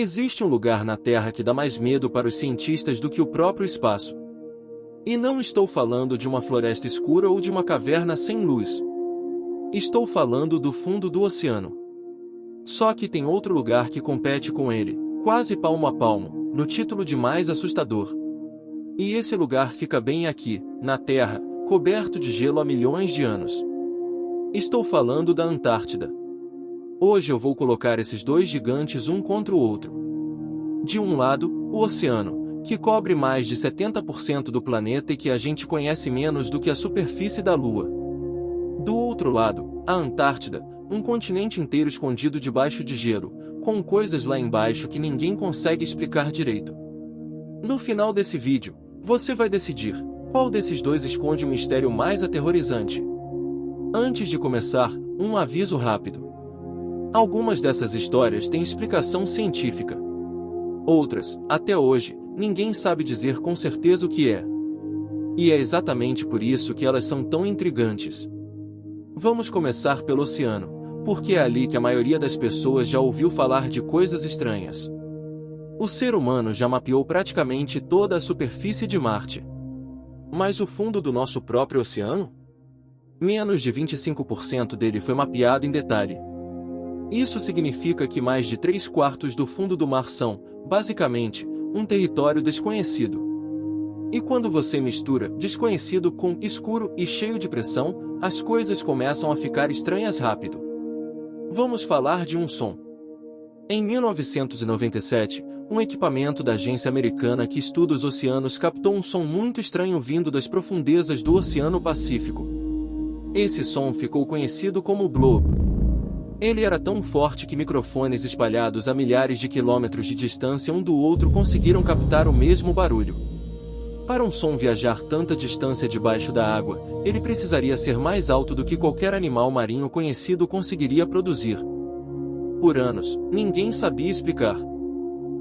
Existe um lugar na Terra que dá mais medo para os cientistas do que o próprio espaço. E não estou falando de uma floresta escura ou de uma caverna sem luz. Estou falando do fundo do oceano. Só que tem outro lugar que compete com ele, quase palmo a palmo, no título de mais assustador. E esse lugar fica bem aqui, na Terra, coberto de gelo há milhões de anos. Estou falando da Antártida. Hoje eu vou colocar esses dois gigantes um contra o outro. De um lado, o oceano, que cobre mais de 70% do planeta e que a gente conhece menos do que a superfície da Lua. Do outro lado, a Antártida, um continente inteiro escondido debaixo de gelo, com coisas lá embaixo que ninguém consegue explicar direito. No final desse vídeo, você vai decidir qual desses dois esconde o mistério mais aterrorizante. Antes de começar, um aviso rápido. Algumas dessas histórias têm explicação científica. Outras, até hoje, ninguém sabe dizer com certeza o que é. E é exatamente por isso que elas são tão intrigantes. Vamos começar pelo oceano, porque é ali que a maioria das pessoas já ouviu falar de coisas estranhas. O ser humano já mapeou praticamente toda a superfície de Marte. Mas o fundo do nosso próprio oceano? Menos de 25% dele foi mapeado em detalhe. Isso significa que mais de 3/4 do fundo do mar são, basicamente, um território desconhecido. E quando você mistura desconhecido com escuro e cheio de pressão, as coisas começam a ficar estranhas rápido. Vamos falar de um som. Em 1997, um equipamento da agência americana que estuda os oceanos captou um som muito estranho vindo das profundezas do Oceano Pacífico. Esse som ficou conhecido como blow. Ele era tão forte que microfones espalhados a milhares de quilômetros de distância um do outro conseguiram captar o mesmo barulho. Para um som viajar tanta distância debaixo da água, ele precisaria ser mais alto do que qualquer animal marinho conhecido conseguiria produzir. Por anos, ninguém sabia explicar.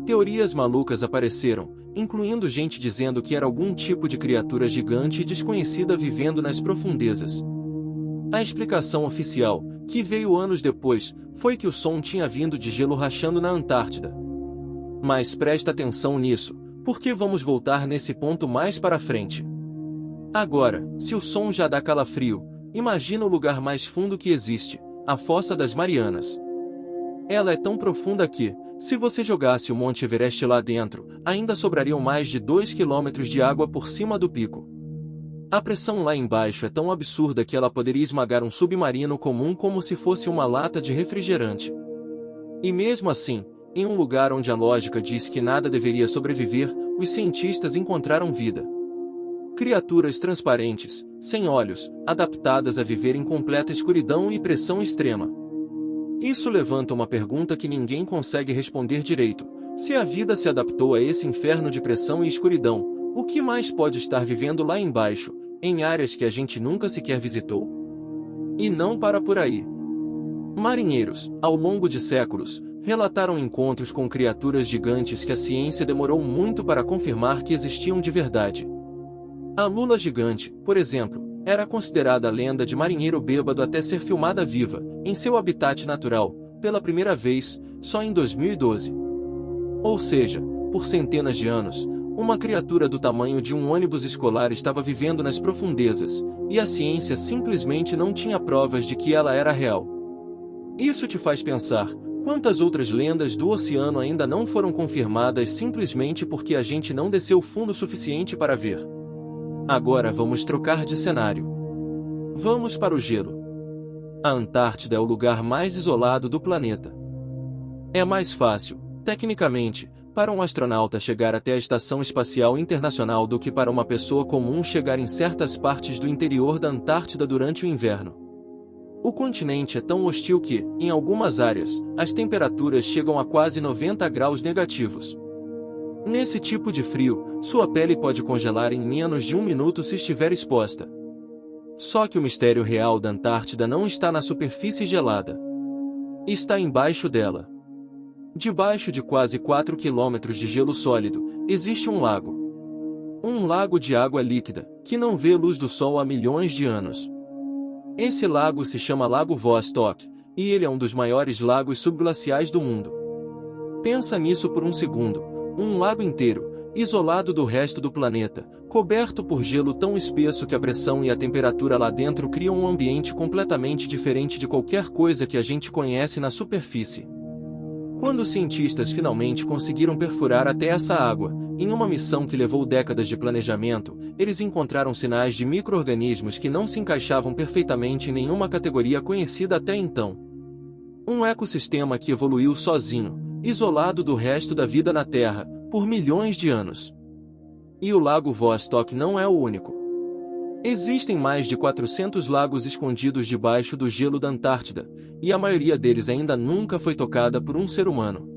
Teorias malucas apareceram, incluindo gente dizendo que era algum tipo de criatura gigante e desconhecida vivendo nas profundezas. A explicação oficial, que veio anos depois, foi que o som tinha vindo de gelo rachando na Antártida. Mas presta atenção nisso, porque vamos voltar nesse ponto mais para frente. Agora, se o som já dá calafrio, imagina o lugar mais fundo que existe, a Fossa das Marianas. Ela é tão profunda que, se você jogasse o Monte Everest lá dentro, ainda sobrariam mais de 2 quilômetros de água por cima do pico. A pressão lá embaixo é tão absurda que ela poderia esmagar um submarino comum como se fosse uma lata de refrigerante. E mesmo assim, em um lugar onde a lógica diz que nada deveria sobreviver, os cientistas encontraram vida. Criaturas transparentes, sem olhos, adaptadas a viver em completa escuridão e pressão extrema. Isso levanta uma pergunta que ninguém consegue responder direito. Se a vida se adaptou a esse inferno de pressão e escuridão, o que mais pode estar vivendo lá embaixo, em áreas que a gente nunca sequer visitou? E não para por aí. Marinheiros, ao longo de séculos, relataram encontros com criaturas gigantes que a ciência demorou muito para confirmar que existiam de verdade. A lula gigante, por exemplo, era considerada a lenda de marinheiro bêbado até ser filmada viva, em seu habitat natural, pela primeira vez, só em 2012. Ou seja, por centenas de anos, uma criatura do tamanho de um ônibus escolar estava vivendo nas profundezas, e a ciência simplesmente não tinha provas de que ela era real. Isso te faz pensar, quantas outras lendas do oceano ainda não foram confirmadas simplesmente porque a gente não desceu fundo o suficiente para ver. Agora vamos trocar de cenário. Vamos para o gelo. A Antártida é o lugar mais isolado do planeta. É mais fácil, tecnicamente, para um astronauta chegar até a Estação Espacial Internacional do que para uma pessoa comum chegar em certas partes do interior da Antártida durante o inverno. O continente é tão hostil que, em algumas áreas, as temperaturas chegam a quase 90 graus negativos. Nesse tipo de frio, sua pele pode congelar em menos de um minuto se estiver exposta. Só que o mistério real da Antártida não está na superfície gelada. Está embaixo dela. Debaixo de quase 4 quilômetros de gelo sólido, existe um lago. Um lago de água líquida, que não vê luz do sol há milhões de anos. Esse lago se chama Lago Vostok, e ele é um dos maiores lagos subglaciais do mundo. Pensa nisso por um segundo. Um lago inteiro, isolado do resto do planeta, coberto por gelo tão espesso que a pressão e a temperatura lá dentro criam um ambiente completamente diferente de qualquer coisa que a gente conhece na superfície. Quando os cientistas finalmente conseguiram perfurar até essa água, em uma missão que levou décadas de planejamento, eles encontraram sinais de micro-organismos que não se encaixavam perfeitamente em nenhuma categoria conhecida até então. Um ecossistema que evoluiu sozinho, isolado do resto da vida na Terra, por milhões de anos. E o Lago Vostok não é o único. Existem mais de 400 lagos escondidos debaixo do gelo da Antártida, e a maioria deles ainda nunca foi tocada por um ser humano.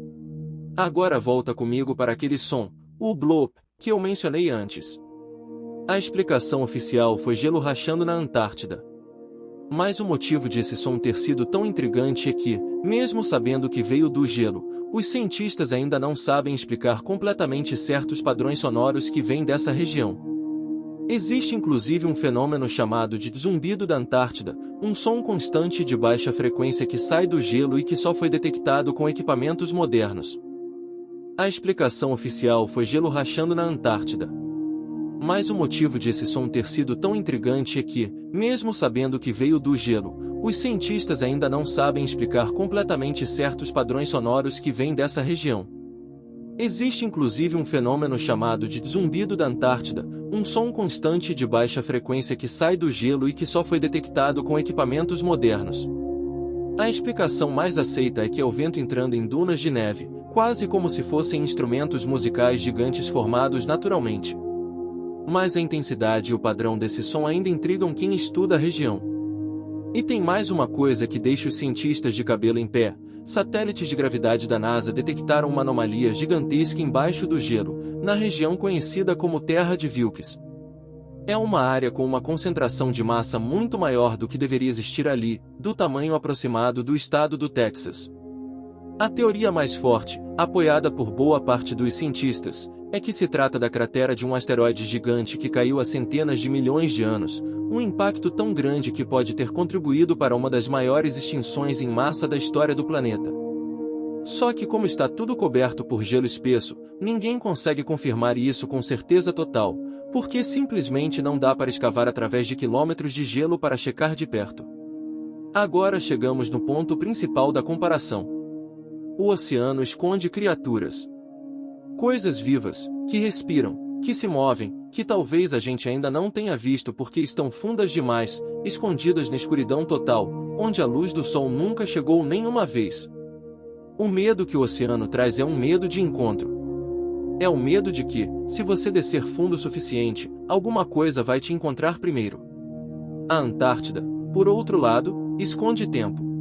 Agora volta comigo para aquele som, o bloop, que eu mencionei antes. A explicação oficial foi gelo rachando na Antártida. Mas o motivo de esse som ter sido tão intrigante é que, mesmo sabendo que veio do gelo, os cientistas ainda não sabem explicar completamente certos padrões sonoros que vêm dessa região. Existe inclusive um fenômeno chamado de zumbido da Antártida, um som constante de baixa frequência que sai do gelo e que só foi detectado com equipamentos modernos. A explicação oficial foi gelo rachando na Antártida. Mas o motivo de esse som ter sido tão intrigante é que, mesmo sabendo que veio do gelo, os cientistas ainda não sabem explicar completamente certos padrões sonoros que vêm dessa região. Existe inclusive um fenômeno chamado de zumbido da Antártida, um som constante de baixa frequência que sai do gelo e que só foi detectado com equipamentos modernos. A explicação mais aceita é que é o vento entrando em dunas de neve, quase como se fossem instrumentos musicais gigantes formados naturalmente. Mas a intensidade e o padrão desse som ainda intrigam quem estuda a região. E tem mais uma coisa que deixa os cientistas de cabelo em pé. Satélites de gravidade da NASA detectaram uma anomalia gigantesca embaixo do gelo, na região conhecida como Terra de Wilkes. É uma área com uma concentração de massa muito maior do que deveria existir ali, do tamanho aproximado do estado do Texas. A teoria mais forte, apoiada por boa parte dos cientistas, é que se trata da cratera de um asteroide gigante que caiu há centenas de milhões de anos, um impacto tão grande que pode ter contribuído para uma das maiores extinções em massa da história do planeta. Só que como está tudo coberto por gelo espesso, ninguém consegue confirmar isso com certeza total, porque simplesmente não dá para escavar através de quilômetros de gelo para checar de perto. Agora chegamos no ponto principal da comparação. O oceano esconde criaturas. Coisas vivas, que respiram, que se movem, que talvez a gente ainda não tenha visto porque estão fundas demais, escondidas na escuridão total, onde a luz do sol nunca chegou nenhuma vez. O medo que o oceano traz é um medo de encontro. É o medo de que, se você descer fundo o suficiente, alguma coisa vai te encontrar primeiro. A Antártida, por outro lado, esconde tempo.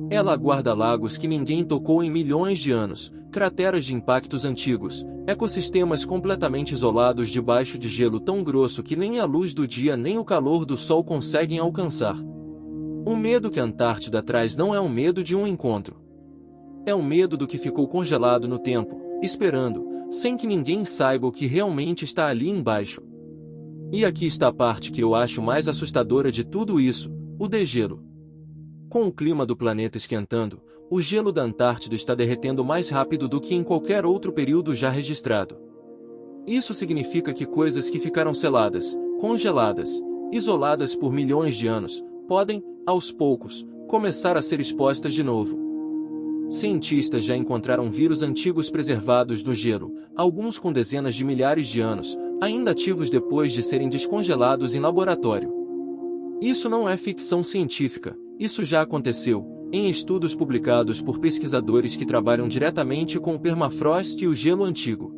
Ela guarda lagos que ninguém tocou em milhões de anos, crateras de impactos antigos, ecossistemas completamente isolados debaixo de gelo tão grosso que nem a luz do dia nem o calor do sol conseguem alcançar. O medo que a Antártida traz não é o medo de um encontro. É o medo do que ficou congelado no tempo, esperando, sem que ninguém saiba o que realmente está ali embaixo. E aqui está a parte que eu acho mais assustadora de tudo isso, o degelo. Com o clima do planeta esquentando, o gelo da Antártida está derretendo mais rápido do que em qualquer outro período já registrado. Isso significa que coisas que ficaram seladas, congeladas, isoladas por milhões de anos, podem, aos poucos, começar a ser expostas de novo. Cientistas já encontraram vírus antigos preservados no gelo, alguns com dezenas de milhares de anos, ainda ativos depois de serem descongelados em laboratório. Isso não é ficção científica, isso já aconteceu, em estudos publicados por pesquisadores que trabalham diretamente com o permafrost e o gelo antigo.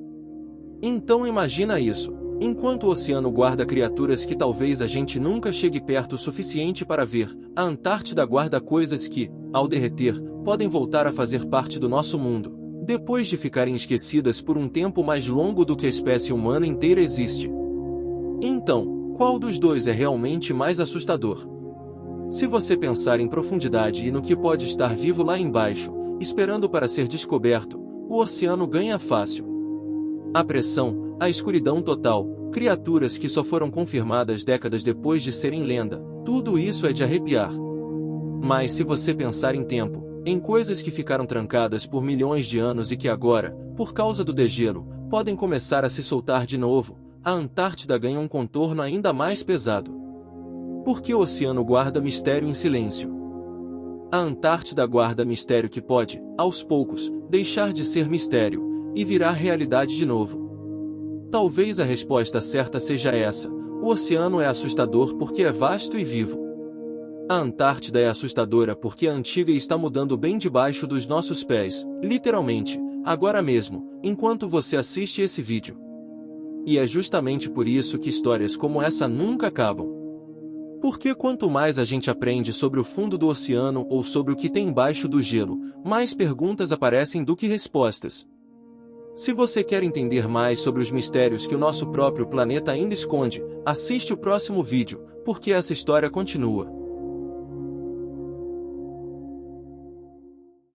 Então imagina isso, enquanto o oceano guarda criaturas que talvez a gente nunca chegue perto o suficiente para ver, a Antártida guarda coisas que, ao derreter, podem voltar a fazer parte do nosso mundo, depois de ficarem esquecidas por um tempo mais longo do que a espécie humana inteira existe. Então, qual dos dois é realmente mais assustador? Se você pensar em profundidade e no que pode estar vivo lá embaixo, esperando para ser descoberto, o oceano ganha fácil. A pressão, a escuridão total, criaturas que só foram confirmadas décadas depois de serem lenda, tudo isso é de arrepiar. Mas se você pensar em tempo, em coisas que ficaram trancadas por milhões de anos e que agora, por causa do degelo, podem começar a se soltar de novo, a Antártida ganha um contorno ainda mais pesado. Por que o oceano guarda mistério em silêncio? A Antártida guarda mistério que pode, aos poucos, deixar de ser mistério e virar realidade de novo. Talvez a resposta certa seja essa: o oceano é assustador porque é vasto e vivo. A Antártida é assustadora porque é antiga e está mudando bem debaixo dos nossos pés, literalmente, agora mesmo, enquanto você assiste esse vídeo. E é justamente por isso que histórias como essa nunca acabam. Porque quanto mais a gente aprende sobre o fundo do oceano ou sobre o que tem embaixo do gelo, mais perguntas aparecem do que respostas. Se você quer entender mais sobre os mistérios que o nosso próprio planeta ainda esconde, assiste o próximo vídeo, porque essa história continua.